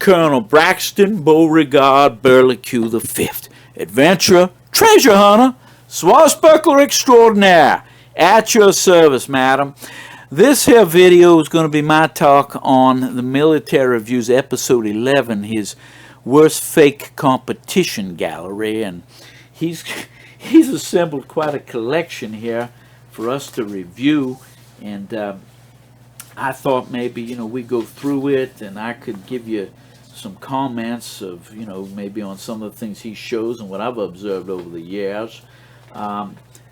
Colonel Braxton Beauregard Burlique the Fifth, adventurer, treasure hunter, swashbuckler extraordinaire, at your service, madam. This here video is going to be my talk on the Military Reviews episode 11, his worst fake competition gallery, and he's assembled quite a collection here for us to review, and I thought maybe we go through it and I could give you some comments of maybe on some of the things he shows and what I've observed over the years.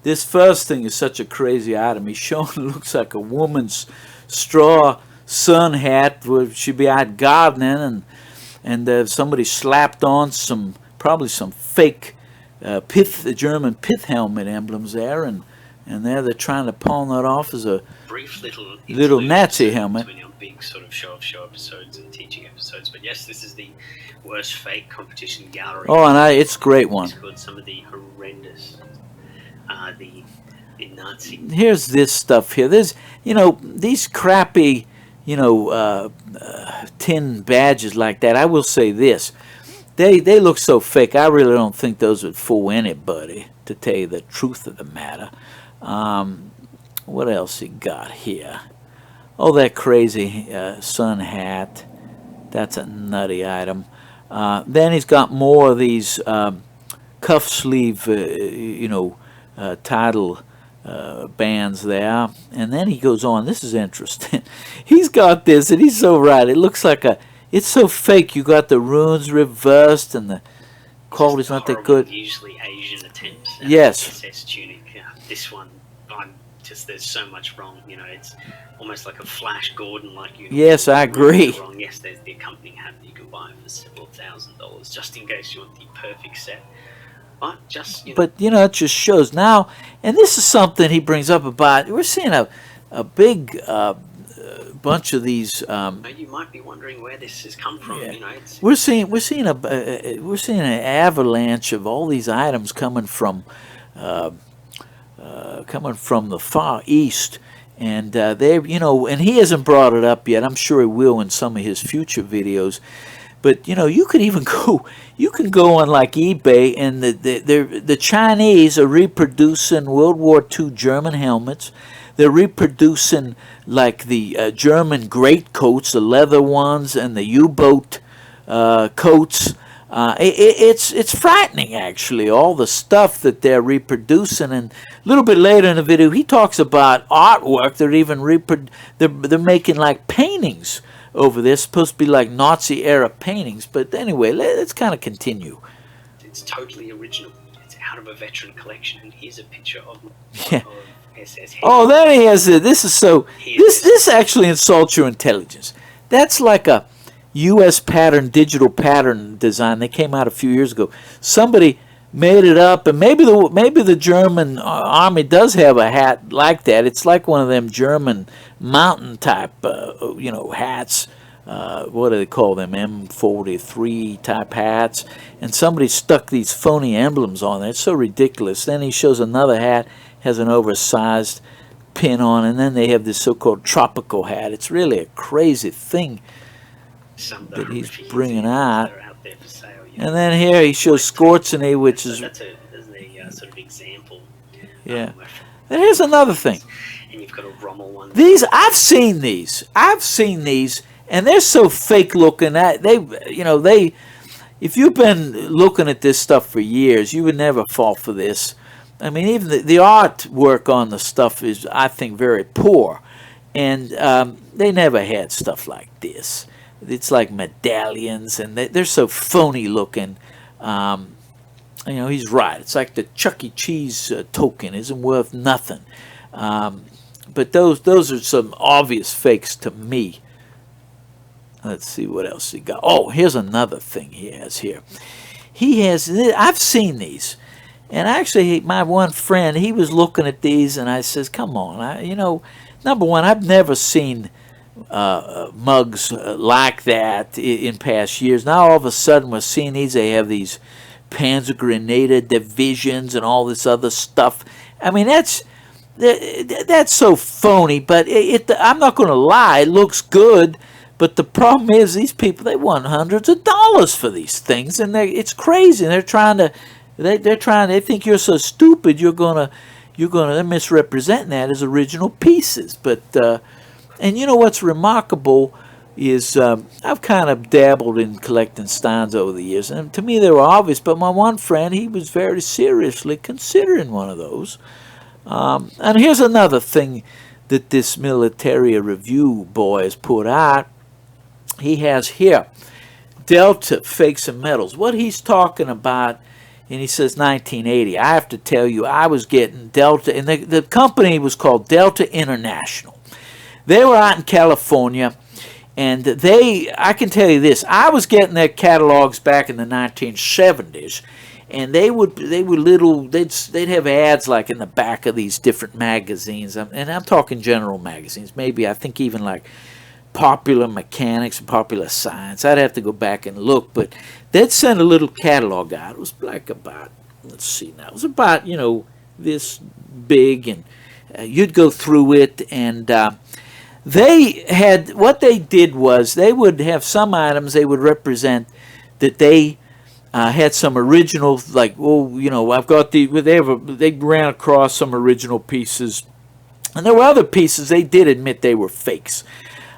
This first thing is such a crazy item. He's showing it looks like a woman's straw sun hat where she'd be out gardening, and somebody slapped on probably some fake German pith helmet emblems there, and there they're trying to pawn that off as a brief little Nazi helmet. Between our big sort of show episodes and teaching episodes, but yes, this is the worst fake competition gallery. Oh, and it's a great one. It's got some of the horrendous, the Nazi. Here's this stuff here. There's these crappy tin badges like that. I will say this. They look so fake. I really don't think those would fool anybody, to tell you the truth of the matter. What else he got here? Oh, that crazy sun hat. That's a nutty item. Then he's got more of these cuff sleeve, title bands there. And then he goes on. This is interesting. He's got this, and he's so right. It looks like it's so fake. You got the runes reversed, and the quality's not that good. Usually Asian attempts. Yes. SS tunic. This one, there's so much wrong. It's almost like a Flash Gordon-like uniform. Yes, I agree. Wrong. Yes, there's the accompanying hat that you can buy for several $1,000s, just in case you want the perfect set. But it just shows now, and this is something he brings up about. We're seeing a big bunch of these. You might be wondering where this has come from. Yeah. We're seeing an avalanche of all these items coming from the Far East, and they and he hasn't brought it up yet. I'm sure he will in some of his future videos. But you could even go on like eBay, and the Chinese are reproducing World War II German helmets. They're reproducing like the German greatcoats, the leather ones, and the U-boat coats. It's frightening, actually, all the stuff that they're reproducing. And a little bit later in the video, he talks about artwork. They're even they're making like paintings over this, supposed to be like Nazi era paintings. But anyway, let's kind of continue. It's totally original. It's out of a veteran collection, and here's a picture of SS. Oh, then he has it. This is so. This actually insults your intelligence. That's like a U.S. digital pattern design. They came out a few years ago. Somebody made it up, and maybe the German army does have a hat like that. It's like one of them German mountain type, hats. What do they call them? M43 type hats. And somebody stuck these phony emblems on there. It's so ridiculous. Then he shows another hat, has an oversized pin on, and then they have this so-called tropical hat. It's really a crazy thing that he's bringing out. And then here he shows Skorzenny, which is that's a sort of example. Yeah. And here's another thing. And you've got a Rommel one. I've seen these, and they're so fake looking that they, if you've been looking at this stuff for years, you would never fall for this. I mean, even the artwork on the stuff is, I think, very poor, and they never had stuff like this. It's like medallions, and they're so phony looking. He's right. It's like the Chuck E. Cheese token isn't worth nothing. But those are some obvious fakes to me. Let's see what else he got. Oh, here's another thing he has here. I've seen these. And actually, my one friend, he was looking at these, and I says, come on. Number one, I've never seen mugs like that in past years. Now all of a sudden we're seeing these. They have these Panzergrenadier divisions and all this other stuff. I mean, that's so phony, but I'm not going to lie, it looks good, But the problem is these people, they want hundreds of dollars for these things, and it's crazy. And they think you're so stupid they're misrepresenting that as original pieces. But and you know what's remarkable is I've kind of dabbled in collecting Steins over the years, and to me they were obvious, but my one friend, he was very seriously considering one of those. And here's another thing that this Militaria review boy has put out. He has here Delta Fakes and Metals. What he's talking about, and he says 1980. I have to tell you, I was getting Delta, and the company was called Delta International. They were out in California, and I can tell you this, I was getting their catalogs back in the 1970s, and they'd have ads like in the back of these different magazines, and I'm talking general magazines, maybe I think even like Popular Mechanics and Popular Science. I'd have to go back and look, but they'd send a little catalog out. It was like about, let's see now, it was about, this big, and you'd go through it, and what they did was they would have some items they would represent that they had some original, like, I've got they ran across some original pieces, and there were other pieces they did admit they were fakes.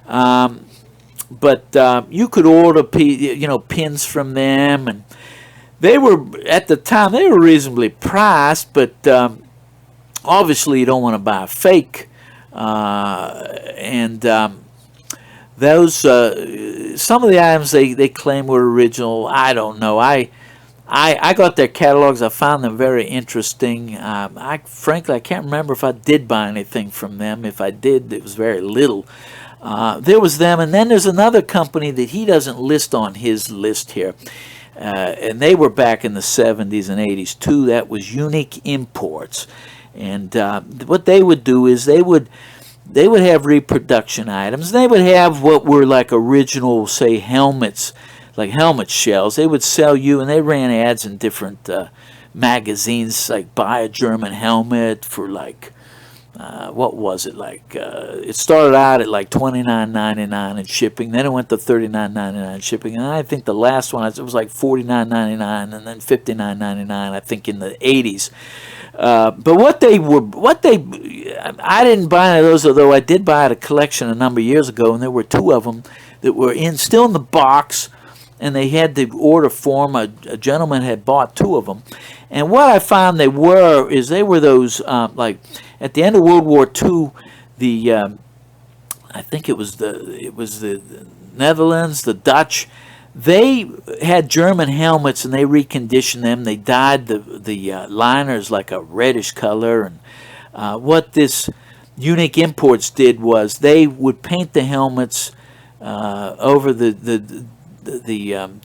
But you could order pins from them, and they were, at the time, they were reasonably priced, but obviously you don't want to buy a fake. Those some of the items they claim were original. I don't know. I got their catalogs. I found them very interesting. Frankly, I can't remember if I did buy anything from them. If I did, it was very little. There was them, and then there's another company that he doesn't list on his list here, and they were back in the 70s and 80s too. That was Unique Imports, and what they would do is they would have reproduction items. They would have what were like original, say, helmets, like helmet shells. They would sell you, and they ran ads in different magazines, like buy a German helmet for like, what was it, like, it started out at like $29.99 in shipping, then it went to $39.99 in shipping, and I think the last one, it was like $49.99 and then $59.99, I think, in the 80s. But I didn't buy any of those, although I did buy a collection a number of years ago, and there were two of them that were still in the box, and they had the order form. A gentleman had bought two of them, and what I found they were those like at the end of World War II, I think it was the Netherlands, the Dutch. They had German helmets, and they reconditioned them. They dyed the liners like a reddish color. And what this Unique Imports did was they would paint the helmets over the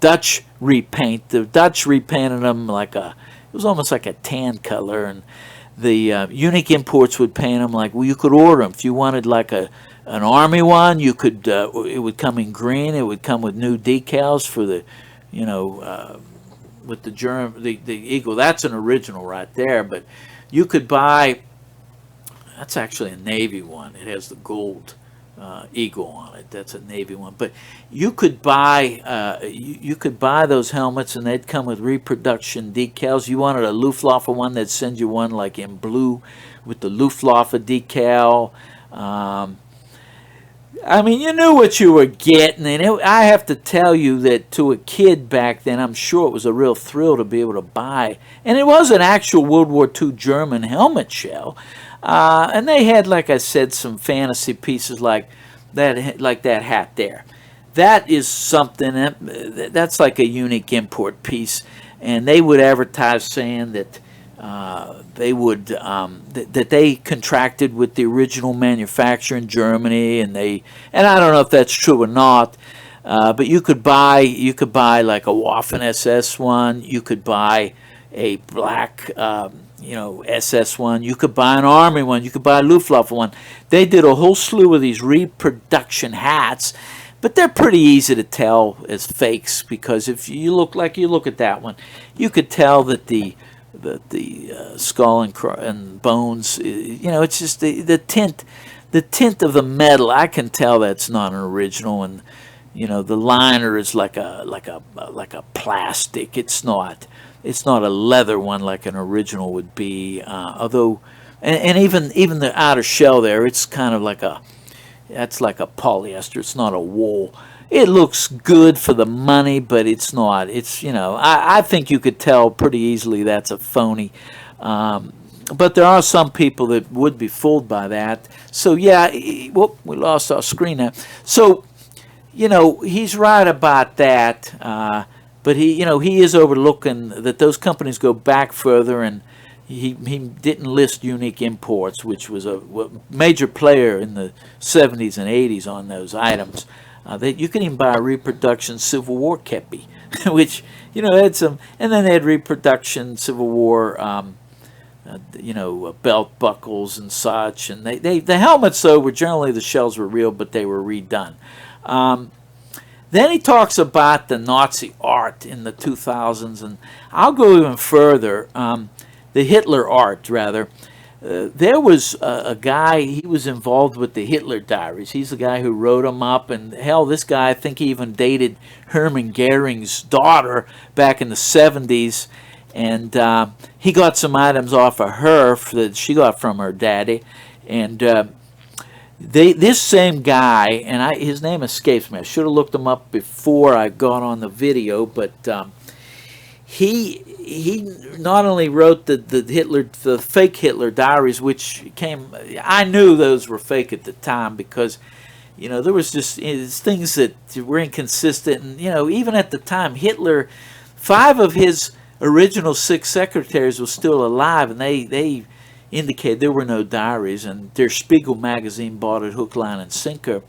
Dutch repaint. The Dutch repainted them it was almost like a tan color, and the Unique Imports would paint them like, well, you could order them if you wanted like an army one. You could it would come in green. It would come with new decals for the with the eagle. That's an original right there. But you could buy, that's actually a Navy one. It has the gold eagle on it. That's a Navy one. But you could buy you could buy those helmets, and they'd come with reproduction decals. You wanted a Luftwaffe one, they'd send you one like in blue with the Luftwaffe decal. I mean, you knew what you were getting, and I have to tell you that to a kid back then, I'm sure it was a real thrill to be able to buy. And it was an actual World War II German helmet shell. And they had, like I said, some fantasy pieces like that hat there. That is something, that's like a Unique Import piece. And they would advertise saying that that they contracted with the original manufacturer in Germany, and I don't know if that's true or not, but you could buy like a Waffen SS one, you could buy a black SS one, you could buy an Army one, you could buy a Luftwaffe one. They did a whole slew of these reproduction hats, but they're pretty easy to tell as fakes, because if you look at that one, you could tell that the skull and bones, it's just the tint of the metal. I can tell that's not an original, and the liner is like a plastic. It's not a leather one like an original would be. Although, and even the outer shell there, it's kind of that's like a polyester. It's not a wool. It looks good for the money, but it's not. It's I think you could tell pretty easily that's a phony. But there are some people that would be fooled by that. So yeah, whoop, we lost our screen now. So he's right about that. But he is overlooking that those companies go back further, and he didn't list Unique Imports, which was a major player in the 70s and 80s on those items. That you can even buy a reproduction Civil War kepi, which had some, and then they had reproduction Civil War, belt buckles and such, and the helmets though were generally, the shells were real, but they were redone. Then he talks about the Nazi art in the 2000s, and I'll go even further. The Hitler art, rather. There was a guy, he was involved with the Hitler diaries. He's the guy who wrote them up, and hell, this guy, I think he even dated Hermann Goering's daughter back in the 70s, and he got some items off of her that she got from her daddy, and this same guy, and his name escapes me. I should have looked him up before I got on the video, but he not only wrote the fake Hitler diaries, which I knew those were fake at the time, because there was just things that were inconsistent, and even at the time, Hitler, 5 of his original 6 secretaries were still alive, and they indicated there were no diaries, and Der Spiegel magazine bought it hook, line, and sinker.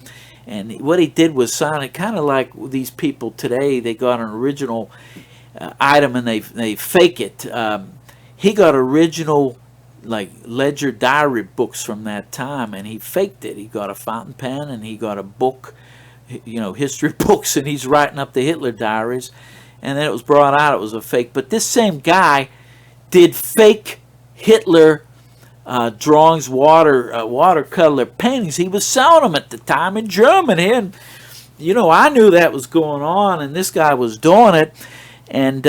And what he did was sign it, kind of like these people today. They got an original item and they fake it. He got original ledger diary books from that time, and he faked it. He got a fountain pen and he got a book, history books, and he's writing up the Hitler diaries. And then it was brought out it was a fake. But this same guy did fake Hitler drawings, watercolor paintings. He was selling them at the time in Germany, and I knew that was going on, and this guy was doing it. And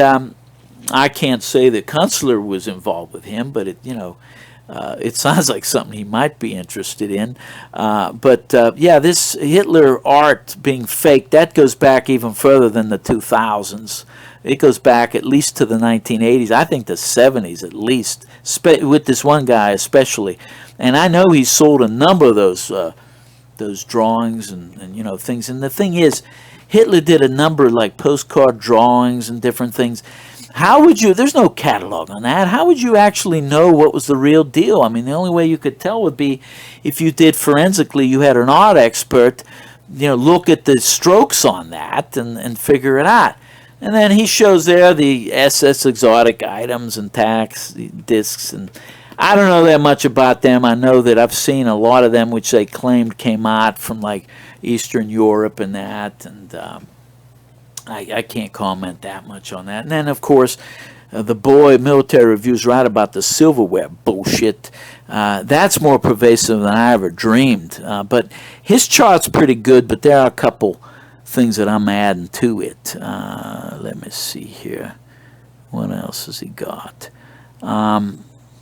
I can't say that Kunstler was involved with him, but it sounds like something he might be interested in. But this Hitler art being faked, that goes back even further than the 2000s. It goes back at least to the 1980s. I think the 70s at least, with this one guy especially. And I know he sold a number of those drawings and things. And the thing is, Hitler did a number of postcard drawings and different things. How would you, there's no catalog on that, how would you actually know what was the real deal? I mean, the only way you could tell would be if you did forensically, you had an art expert, look at the strokes on that and figure it out. And then he shows there the SS exotic items and tax discs, and I don't know that much about them. I know that I've seen a lot of them which they claimed came out from Eastern Europe and that, and I can't comment that much on that. And then, of course, the boy Military Review's right about the silverware bullshit. That's more pervasive than I ever dreamed. But his chart's pretty good, but there are a couple things that I'm adding to it. Let me see here. What else has he got?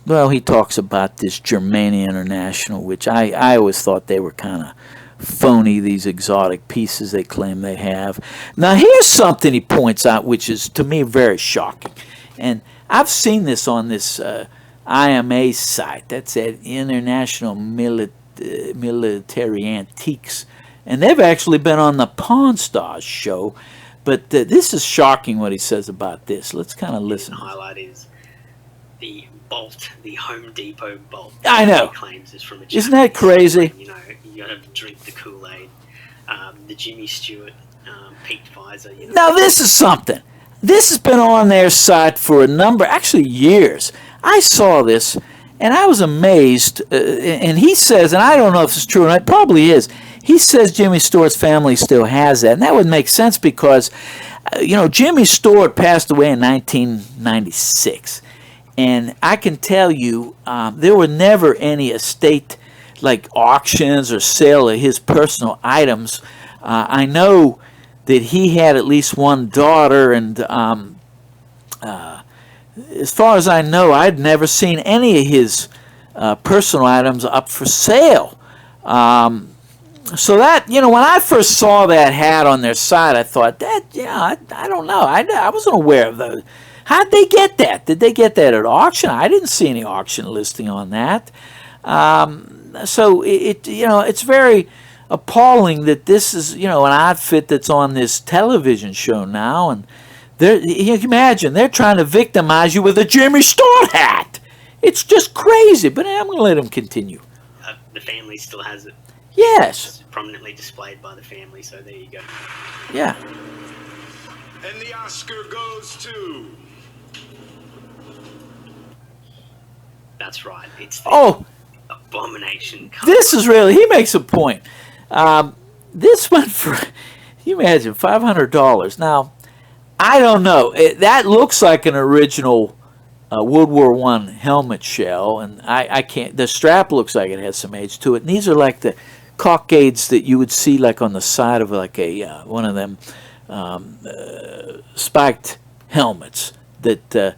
Well, he talks about this Germania International, which I always thought they were kind of phony, these exotic pieces they claim they have. Now, here's something he points out, which is, to me, very shocking. And I've seen this on this IMA site. That's at International Military Antiques. And they've actually been on the Pawn Stars show. But this is shocking what he says about this. Let's kind of listen. The highlight is the bolt, the Home Depot bolt. I know. He claims is from a Isn't that crazy? You gotta drink the Kool-Aid. The Jimmy Stewart peaked visor. Now this is something. This has been on their site for a number, actually years. I saw this and I was amazed. And he says, and I don't know if it's true, and it probably is. He says Jimmy Stewart's family still has that, and that would make sense because, Jimmy Stewart passed away in 1996. And I can tell you, there were never any estate auctions or sale of his personal items. I know that he had at least one daughter, and as far as I know, I'd never seen any of his personal items up for sale. So that, when I first saw that hat on their site, I thought, I don't know. I wasn't aware of those. How'd they get that? Did they get that at auction? I didn't see any auction listing on that. So it's very appalling that this is, an outfit that's on this television show now, and you can imagine they're trying to victimize you with a Jimmy Stewart hat. It's just crazy. But I'm going to let him continue. The family still has it. Yes. It's prominently displayed by the family, so there you go. Yeah. And the Oscar goes to... That's right. It's the abomination. This is really... He makes a point. This went for... You imagine, $500. Now, I don't know. That looks like an original World War I helmet shell, and I can't... The strap looks like it has some age to it. And these are like the cockades that you would see like on the side of like a one of them spiked helmets that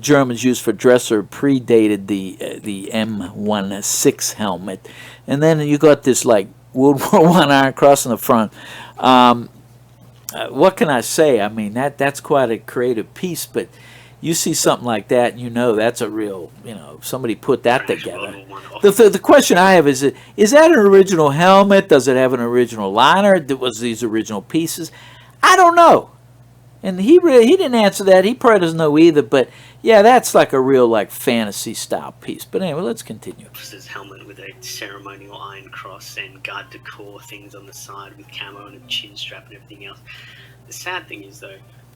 Germans used for dresser, predated the M16 helmet. And then you got this like World War I Iron Cross in the front. What can I say? I mean, that's quite a creative piece, but you see something like that, and that's a real, somebody put that together. The question I have is that an original helmet? Does it have an original liner? Was these original pieces? I don't know. And he didn't answer that. He probably doesn't know either, but yeah, that's like a real like fantasy style piece. But anyway, let's continue. His helmet with a ceremonial iron cross and garde du corps things on the side with camo and a chin strap and everything else. The sad thing is, though,